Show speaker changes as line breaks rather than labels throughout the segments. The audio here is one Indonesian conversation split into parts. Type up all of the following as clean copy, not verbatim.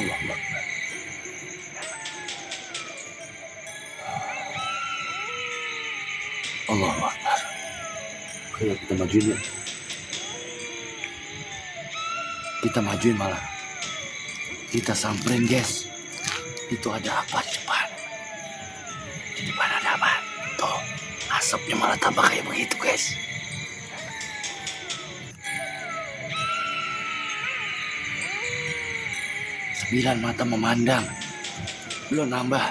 Allahu Akbar. Allahu Akbar. Ayo kita majuin yuk. Kita majuin malah. Kita samperin guys. Itu ada apa di depan? Di depan ada apa? Tuh, asapnya malah tambah kayak begitu guys. Sembilan mata memandang. Belum nambah.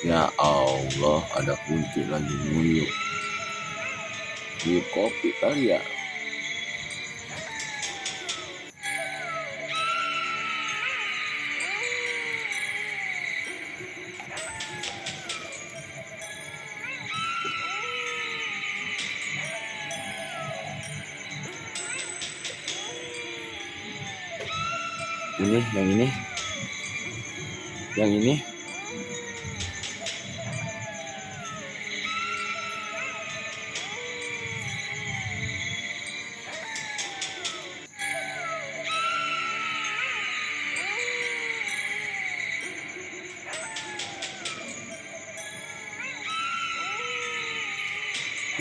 Ya Allah, ada kunti lagi nguyuk. Di kopi kali ya. Ini, yang ini. Yang ini.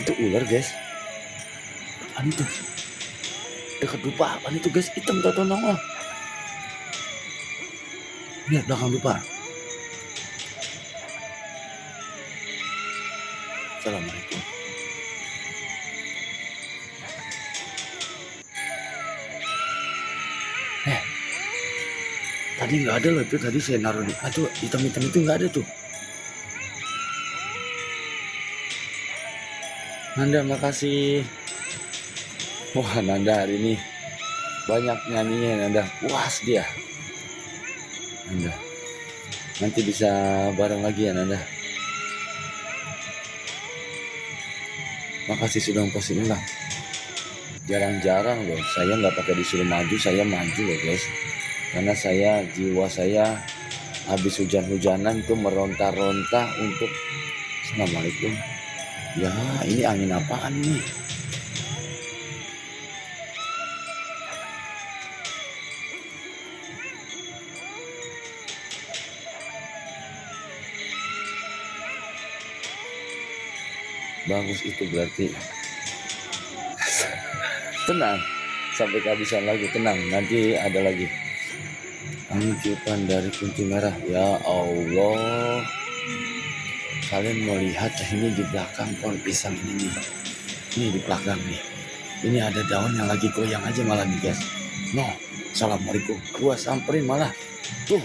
Itu ular guys. Apaan itu? Dekat dupa apaan itu guys? Hitam atau nongol. Lihat belakang dupa. Assalamualaikum. Tadi nggak ada loh itu. Tadi saya naruh di tuh hitam-hitam itu nggak ada tuh. Nanda makasih. Wah Nanda hari ini banyak nyanyinya Nanda. Puas dia. Nanda. Nanti bisa bareng lagi ya Nanda. Makasih sudah memposting lah. Jarang-jarang loh saya nggak pakai disuruh maju, saya maju loh guys. Karena jiwa saya habis hujan-hujanan tuh meronta-ronta untuk Assalamualaikum. Ya ini angin apaan nih? Bagus itu berarti. Tenang, sampai kehabisan lagi, tenang, nanti ada lagi. Angin tiupan dari kunci merah. Ya Allah. Kalian mau lihat ini di belakang pohon pisang ini nih. Ini di belakang nih. Ini ada daun yang lagi goyang aja malah nih guys. No, Assalamualaikum. Gua samperin malah. Tuh.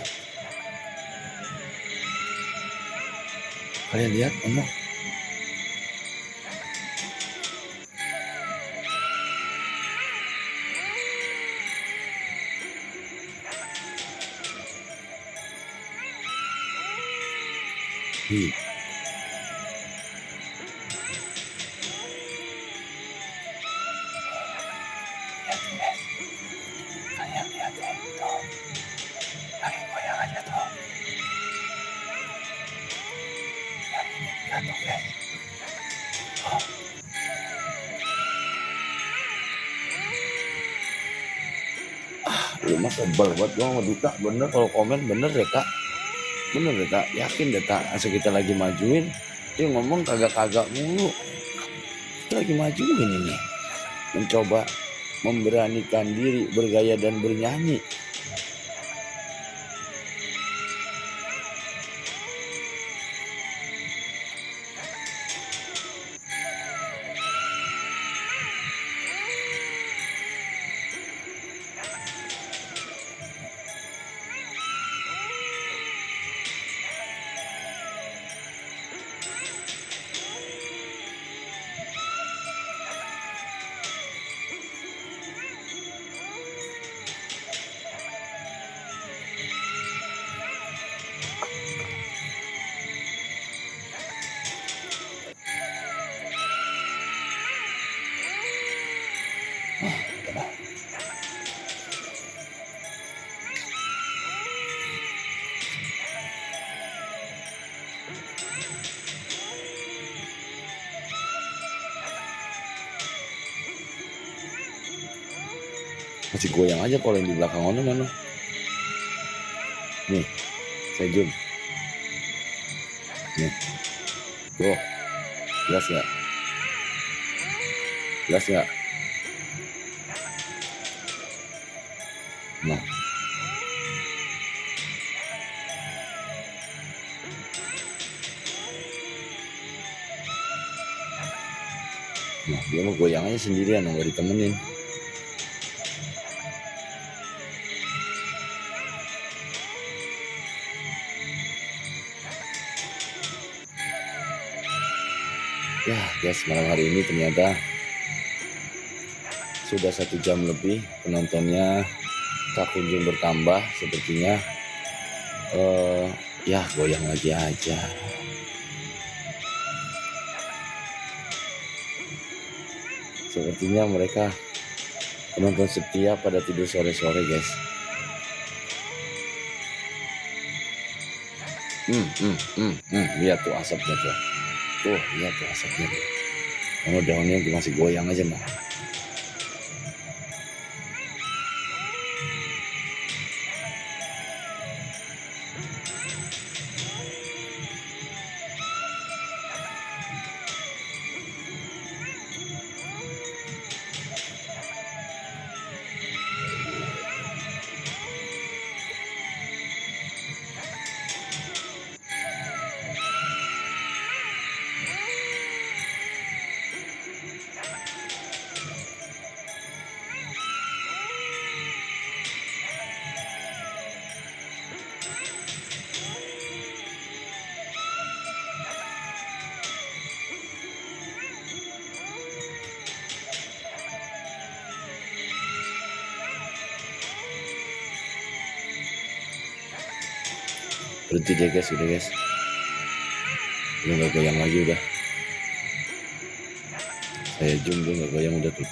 Kalian lihat, no. Nih. Lu mah sebel buat gua sama Duta. Bener kalau komen bener deh Kak. Bener deh Kak, yakin deh Kak. Asal kita lagi majuin, dia ngomong kagak-kagak mulu. Kita lagi majuin ini. Mencoba memberanikan diri bergaya dan bernyanyi. Masih goyang aja kalau yang di belakang mana. Nih, saya zoom. Nih, tuh, jelas nggak? Jelas nggak? Nah, dia mau goyang aja sendirian, nggak ditemenin. Ya guys, malam hari ini ternyata sudah 1 jam lebih penontonnya tak kunjung bertambah. Sepertinya ya goyang lagi aja. Sepertinya mereka penonton setia pada tidur sore-sore guys. Lihat tuh asapnya tuh. Lihat tuh asapnya tuh. Kalau daunnya masih goyang aja mah. Berhenti deh guys, udah guys. Udah gak goyang lagi udah. Saya zoom dia gak goyang udah tuh.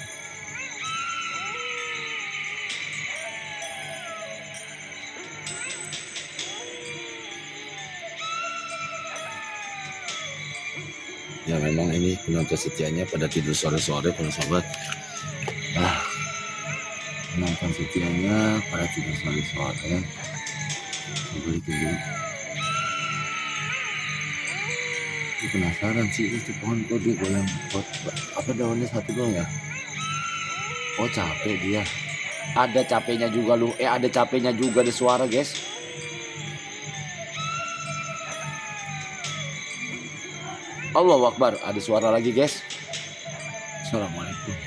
Ya memang ini penonton setianya pada tidur sore-sore para sahabat. Penonton setianya pada tidur sore-sore. Saya balikin dulu. Aku penasaran sih itu pohon kok dia goyang, apa daunnya satu doang ya? Oh capek dia. Ada capeknya juga lu. Ada capeknya juga ada suara guys. Allahu Akbar, ada suara lagi guys. Assalamualaikum.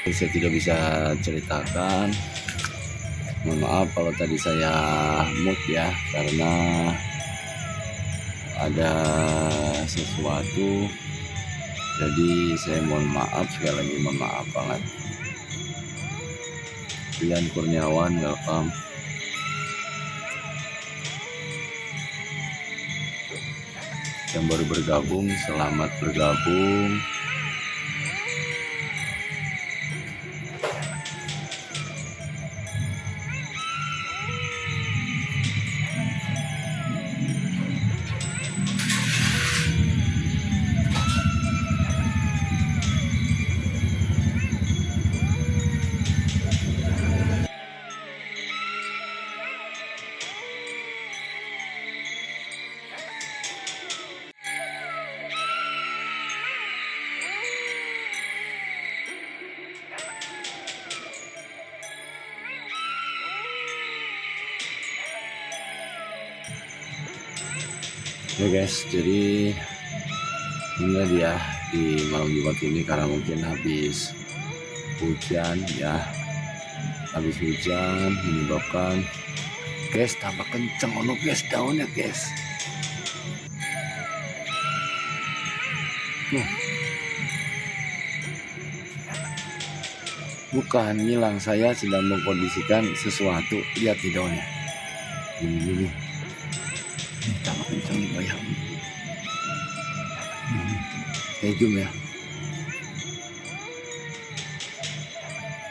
Saya tidak bisa ceritakan. Mohon maaf kalau tadi saya mood ya, karena ada sesuatu. Jadi saya mohon maaf, sekali lagi mohon maaf banget. Dian Kurniawan, welcome. Yang baru bergabung, selamat bergabung. Ya guys, jadi inilah dia di malam Jumat ini, karena mungkin habis hujan ya, habis hujan menyebabkan guys tambah kenceng ono guys daunnya guys. Bukan ngilang, saya sedang mengkondisikan sesuatu. Lihat di daunnya ini tambah kenceng nih bayang. Saya zoom ya,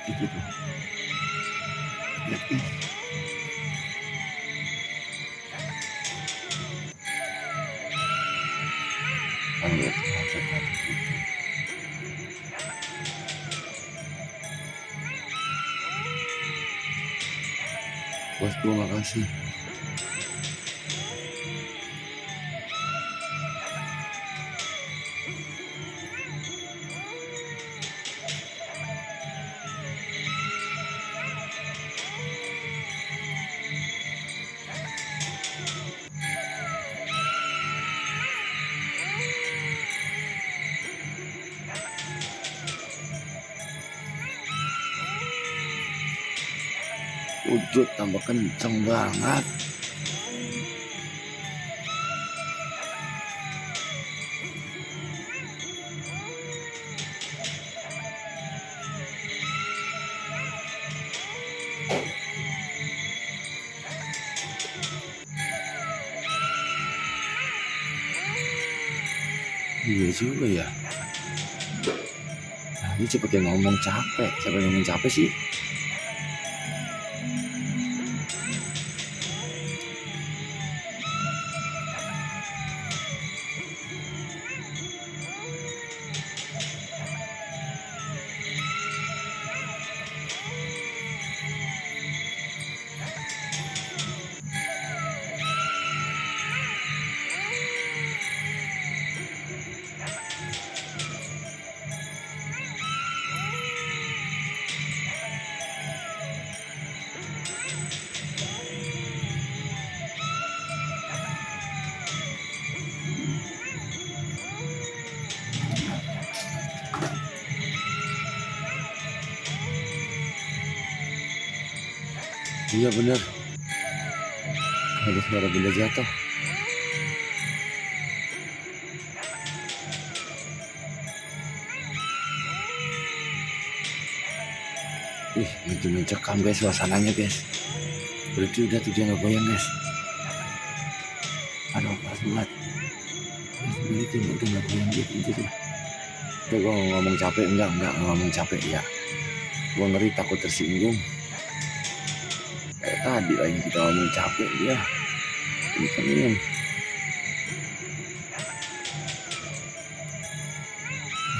itu tuh lihat ini. Lihat bosku, makasih. Wujud tambah kenceng banget. Iya juga ya. Nah, ini cepet kayak ngomong capek. Siapa yang ngomong capek sih? Iya bener, ada suara benda jatuh. Wih, mencekam guys suasananya guys. Berarti udah tuh dia nggak goyang guys. Aduh, pas banget. Itu udah nggak goyang gitu tuh. Udah, gue ngomong capek, enggak ngomong capek ya. Gue ngeri takut tersinggung. Kayak tadi lagi kita ngomong capek dia. Ini kan ini.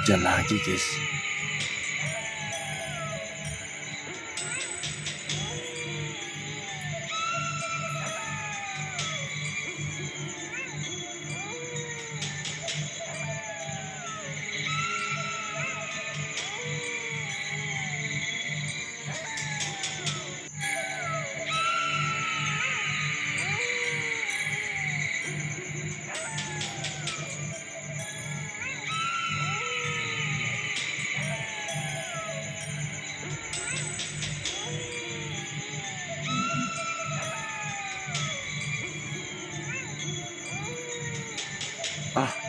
Hujan lagi guys.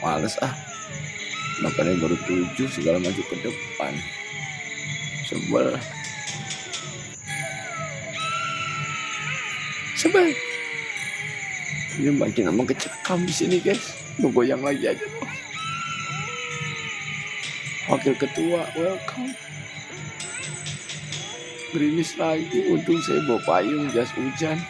Males makanya baru 7 segala maju ke depan, sebel ini makin lama kecekam di sini guys. Goyang lagi aja loh. Wakil ketua welcome. Gerimis lagi, untung saya bawa payung jas hujan.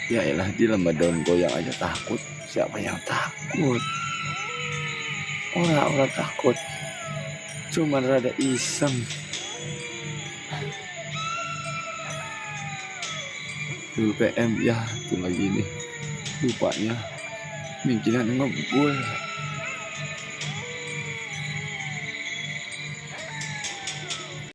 Ya elah, di lemah daun goyang aja takut. Siapa yang takut? Orang takut, cuman rada iseng. Dulu PM ya tuh lagi nih, lupanya mungkinan ngebul.